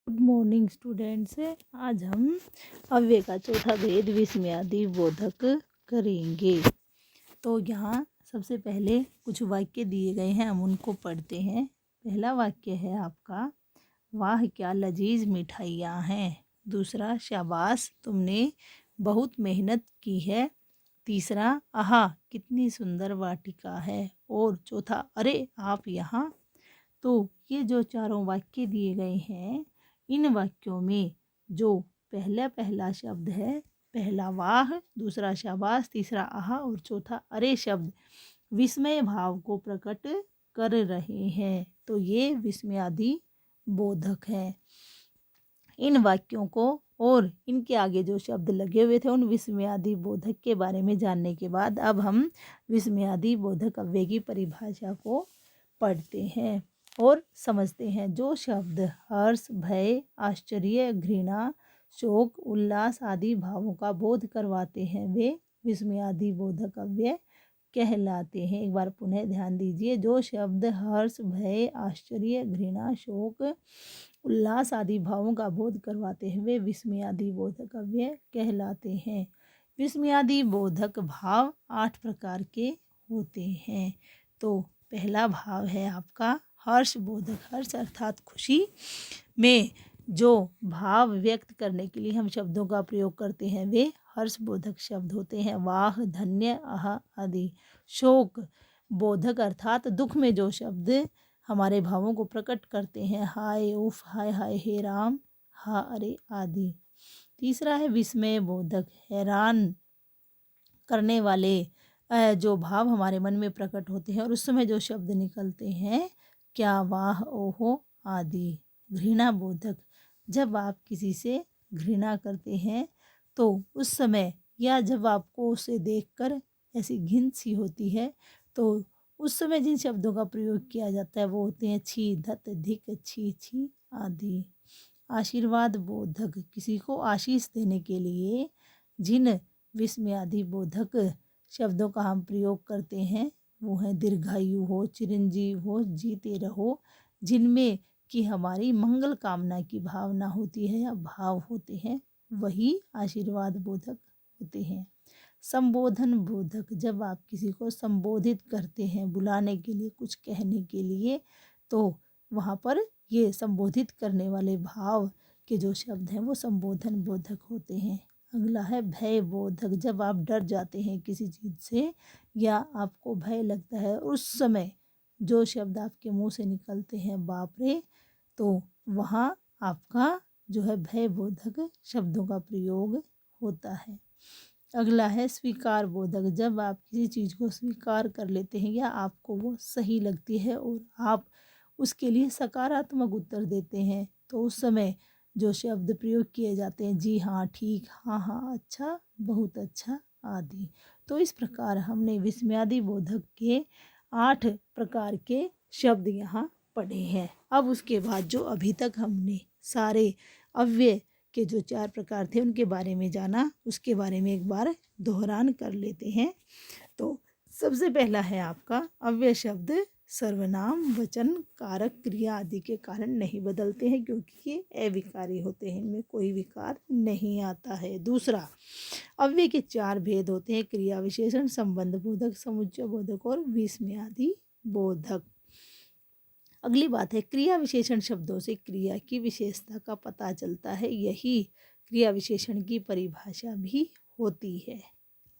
Good morning students. आज हम अव्यय का चौथा भेद विस्मयादि बोधक करेंगे। तो यहाँ सबसे पहले कुछ वाक्य दिए गए हैं, हम उनको पढ़ते हैं। पहला वाक्य है आपका, वाह क्या लजीज मिठाइयाँ हैं। दूसरा, शाबाश तुमने बहुत मेहनत की है। तीसरा, आहा कितनी सुंदर वाटिका है। और चौथा, अरे आप यहाँ। तो ये जो चारों वाक्य दिए गए हैं, इन वाक्यों में जो पहला पहला शब्द है, पहला वाह, दूसरा शाबाश, तीसरा आहा और चौथा अरे शब्द विस्मय भाव को प्रकट कर रहे हैं। तो ये विस्मयादि बोधक है। इन वाक्यों को और इनके आगे जो शब्द लगे हुए थे उन विस्मयादि बोधक के बारे में जानने के बाद अब हम विस्मयादि बोधक अव्यय की परिभाषा को पढ़ते हैं और समझते हैं। जो शब्द हर्ष, भय, आश्चर्य, घृणा, शोक, उल्लास आदि भावों का बोध करवाते हैं वे विस्मयादि बोधक अव्यय कहलाते हैं। एक बार पुनः ध्यान दीजिए। जो शब्द हर्ष, भय, आश्चर्य, घृणा, शोक, उल्लास आदि भावों का बोध करवाते हैं वे विस्मयादि बोधक अव्यय कहलाते हैं। विस्मयादि बोधक भाव 8 प्रकार के होते हैं। तो पहला भाव है आपका हर्ष बोधक। हर्ष अर्थात खुशी में जो भाव व्यक्त करने के लिए हम शब्दों का प्रयोग करते हैं वे हर्ष बोधक शब्द होते हैं। वाह, धन्य, आह आदि। शोक बोधक अर्थात दुख में जो शब्द हमारे भावों को प्रकट करते हैं, हाय, उफ, हाय हाय, हे राम, हा अरे आदि। तीसरा है विस्मय बोधक, हैरान करने वाले जो भाव हमारे मन में प्रकट होते हैं और उस समय जो शब्द निकलते हैं, क्या, वाह, ओहो आदि। घृणा बोधक, जब आप किसी से घृणा करते हैं तो उस समय या जब आपको उसे देखकर ऐसी घिन सी होती है तो उस समय जिन शब्दों का प्रयोग किया जाता है वो होते हैं छी, धत, धिक, छी छी आदि। आशीर्वाद बोधक, किसी को आशीष देने के लिए जिन विस्मयादि बोधक शब्दों का हम प्रयोग करते हैं वो है दीर्घायु हो, चिरंजीव हो, जीते रहो, जिनमें कि हमारी मंगल कामना की भावना होती है या भाव होते हैं, वही आशीर्वाद बोधक होते हैं। संबोधन बोधक, जब आप किसी को संबोधित करते हैं बुलाने के लिए, कुछ कहने के लिए, तो वहाँ पर ये संबोधित करने वाले भाव के जो शब्द हैं वो संबोधन बोधक होते हैं। अगला है भय बोधक, जब आप डर जाते हैं किसी चीज़ से या आपको भय लगता है उस समय जो शब्द आपके मुंह से निकलते हैं, बाप रे, तो वहाँ आपका जो है भय बोधक शब्दों का प्रयोग होता है। अगला है स्वीकार बोधक, जब आप किसी चीज़ को स्वीकार कर लेते हैं या आपको वो सही लगती है और आप उसके लिए सकारात्मक उत्तर देते हैं तो उस समय जो शब्द प्रयोग किए जाते हैं, जी हाँ, ठीक, हाँ हाँ, अच्छा, बहुत अच्छा आदि। तो इस प्रकार हमने विस्मयादि बोधक के 8 प्रकार के शब्द यहाँ पढ़े हैं। अब उसके बाद जो अभी तक हमने सारे अव्यय के जो 4 प्रकार थे उनके बारे में जाना, उसके बारे में एक बार दोहरान कर लेते हैं। तो सबसे पहला है आपका अव्यय शब्द सर्वनाम, वचन, कारक, क्रिया आदि के कारण नहीं बदलते हैं क्योंकि ये अविकारी होते हैं, इनमें कोई विकार नहीं आता है। दूसरा, अव्यय के 4 भेद होते हैं, क्रिया विशेषण, संबंध बोधक, समुच्चय बोधक और विस्मयादि बोधक। अगली बात है, क्रिया विशेषण शब्दों से क्रिया की विशेषता का पता चलता है, यही क्रिया विशेषण की परिभाषा भी होती है।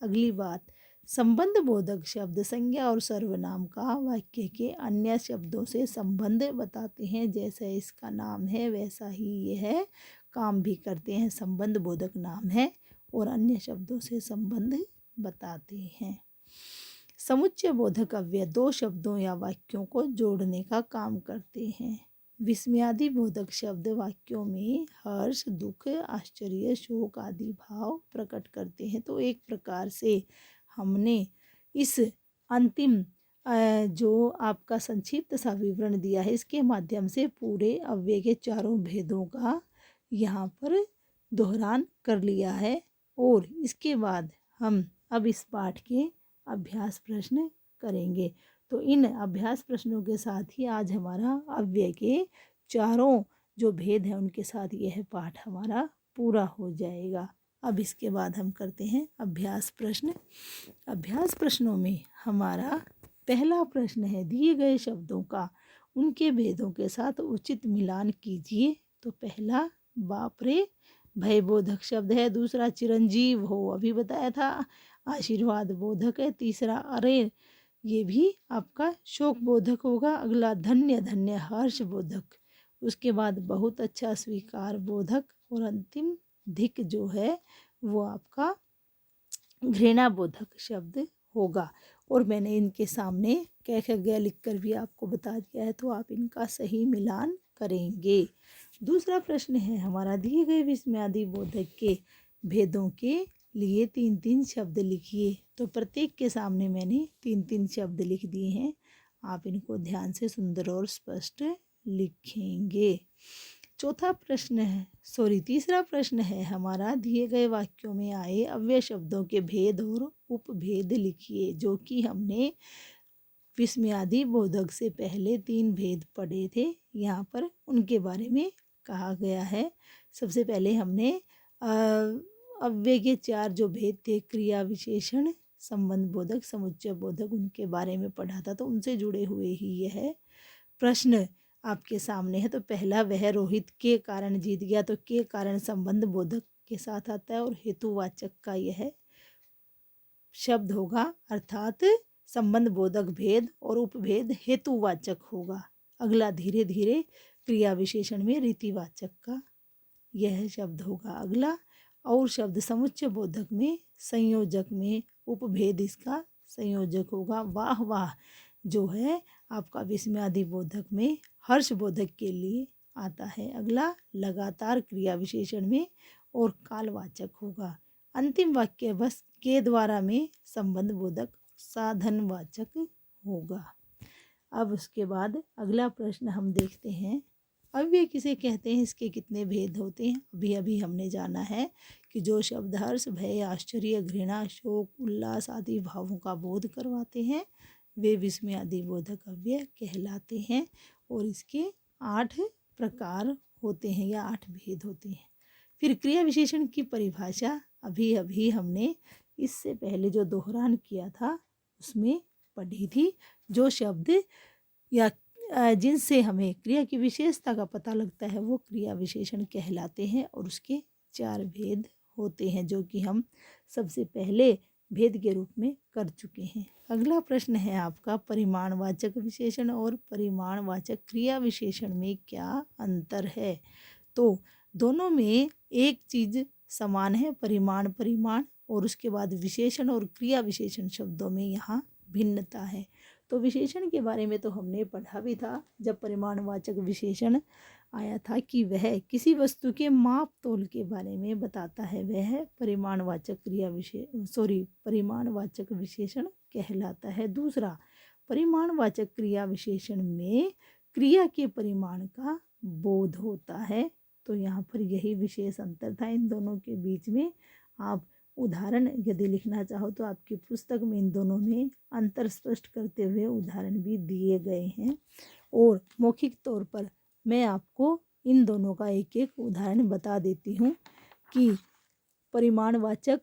अगली बात, संबंध बोधक शब्द संज्ञा और सर्वनाम का वाक्य के अन्य शब्दों से संबंध बताते हैं, जैसा इसका नाम है वैसा ही ये है, काम भी करते हैं, संबंध बोधक नाम है और अन्य शब्दों से संबंध बताते हैं। समुच्चय बोधक अव्यय 2 शब्दों या वाक्यों को जोड़ने का काम करते हैं। विस्मयादि बोधक शब्द वाक्यों में हर्ष, दुख, आश्चर्य, शोक आदि भाव प्रकट करते हैं। तो एक प्रकार से हमने इस अंतिम जो आपका संक्षिप्त सा विवरण दिया है, इसके माध्यम से पूरे अव्यय के 4 भेदों का यहाँ पर दोहरान कर लिया है। और इसके बाद हम अब इस पाठ के अभ्यास प्रश्न करेंगे। तो इन अभ्यास प्रश्नों के साथ ही आज हमारा अव्यय के 4 जो भेद है उनके साथ यह पाठ हमारा पूरा हो जाएगा। अब इसके बाद हम करते हैं अभ्यास प्रश्न। अभ्यास प्रश्नों में हमारा पहला प्रश्न है, दिए गए शब्दों का उनके भेदों के साथ उचित मिलान कीजिए। तो पहला बाप रे भयबोधक शब्द है। दूसरा चिरंजीव हो, अभी बताया था, आशीर्वाद बोधक है। तीसरा अरे, ये भी आपका शोक बोधक होगा। अगला धन्य धन्य हर्ष बोधक। उसके बाद बहुत अच्छा स्वीकार बोधक। और अंतिम धिक जो है वो आपका घृणा बोधक शब्द होगा। और मैंने इनके सामने क ख ग लिख कर भी आपको बता दिया है, तो आप इनका सही मिलान करेंगे। दूसरा प्रश्न है हमारा, दिए गए विस्मयादि बोधक के भेदों के लिए 3-3 शब्द लिखिए। तो प्रत्येक के सामने मैंने 3-3 शब्द लिख दिए हैं। आप इनको ध्यान से सुंदर और स्पष्ट लिखेंगे। तीसरा प्रश्न है हमारा, दिए गए वाक्यों में आए अव्यय शब्दों के भेद और उपभेद लिखिए। जो कि हमने विस्मयादि बोधक से पहले 3 भेद पढ़े थे, यहाँ पर उनके बारे में कहा गया है। सबसे पहले हमने अव्यय के 4 जो भेद थे, क्रिया विशेषण, संबंध बोधक, समुच्चय बोधक, उनके बारे में पढ़ा था। तो उनसे जुड़े हुए ही यह प्रश्न आपके सामने है। तो पहला, वह रोहित के कारण जीत गया। तो के कारण संबंध बोधक के साथ आता है और हेतुवाचक का यह शब्द होगा, अर्थात संबंध बोधक भेद और उपभेद हेतुवाचक होगा। अगला, धीरे धीरे क्रिया विशेषण में रीतिवाचक का यह शब्द होगा। अगला, और शब्द समुच्चय बोधक में संयोजक में उपभेद इसका संयोजक होगा। वाह वाह जो है आपका विस्मयादि बोधक में हर्ष बोधक के लिए आता है। अगला, लगातार क्रिया विशेषण में और कालवाचक होगा। अंतिम वाक्य बस के द्वारा में संबंध बोधक साधनवाचक होगा। अब उसके बाद अगला प्रश्न हम देखते हैं, अव्यय किसे कहते हैं, इसके कितने भेद होते हैं। अभी अभी हमने जाना है कि जो शब्द हर्ष, भय, आश्चर्य, घृणा, शोक, उल्लास आदि भावों का बोध करवाते हैं वे विस्मयादि बोधक अव्यय कहलाते हैं। और इसके 8 प्रकार होते हैं या 8 भेद होते हैं। फिर क्रिया विशेषण की परिभाषा अभी अभी हमने इससे पहले जो दोहरान किया था उसमें पढ़ी थी। जो शब्द या जिनसे हमें क्रिया की विशेषता का पता लगता है वो क्रिया विशेषण कहलाते हैं। और उसके 4 भेद होते हैं जो कि हम सबसे पहले भेद के रूप में कर चुके हैं। अगला प्रश्न है आपका, परिमाणवाचक विशेषण और परिमाणवाचक क्रिया विशेषण में क्या अंतर है। तो दोनों में एक चीज़ समान है, परिमाण, और उसके बाद विशेषण और क्रिया विशेषण शब्दों में यहाँ भिन्नता है। तो विशेषण के बारे में तो हमने पढ़ा भी था जब परिमाणवाचक विशेषण आया था कि वह किसी वस्तु के माप तोल के बारे में बताता है, वह परिमाणवाचक विशेषण कहलाता है। दूसरा, परिमाणवाचक क्रिया विशेषण में क्रिया के परिमाण का बोध होता है। तो यहाँ पर यही विशेष अंतर था इन दोनों के बीच में। आप उदाहरण यदि लिखना चाहो तो आपकी पुस्तक में इन दोनों में अंतर स्पष्ट करते हुए उदाहरण भी दिए गए हैं। और मौखिक तौर पर मैं आपको इन दोनों का एक एक उदाहरण बता देती हूँ कि परिमाणवाचक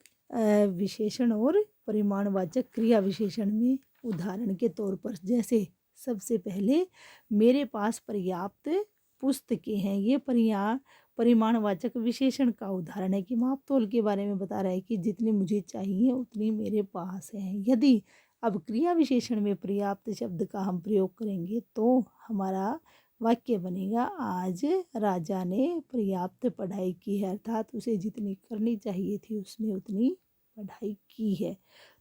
विशेषण और परिमाणवाचक क्रिया विशेषण में उदाहरण के तौर पर, जैसे सबसे पहले, मेरे पास पर्याप्त पुस्तकें हैं। ये परिमाणवाचक विशेषण का उदाहरण है कि माप तोल के बारे में बता रहा है कि जितनी मुझे चाहिए उतनी मेरे पास है। यदि अब क्रिया विशेषण में पर्याप्त शब्द का हम प्रयोग करेंगे तो हमारा वाक्य बनेगा, आज राजा ने पर्याप्त पढ़ाई की है, अर्थात उसे जितनी करनी चाहिए थी उसने उतनी पढ़ाई की है।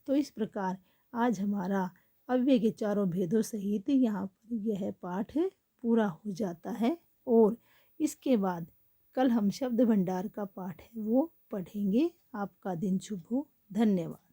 तो इस प्रकार आज हमारा अव्यय के 4 भेदों सहित यहाँ पर यह पाठ पूरा हो जाता है। और इसके बाद कल हम शब्द भंडार का पाठ है वो पढ़ेंगे। आपका दिन शुभ हो। धन्यवाद।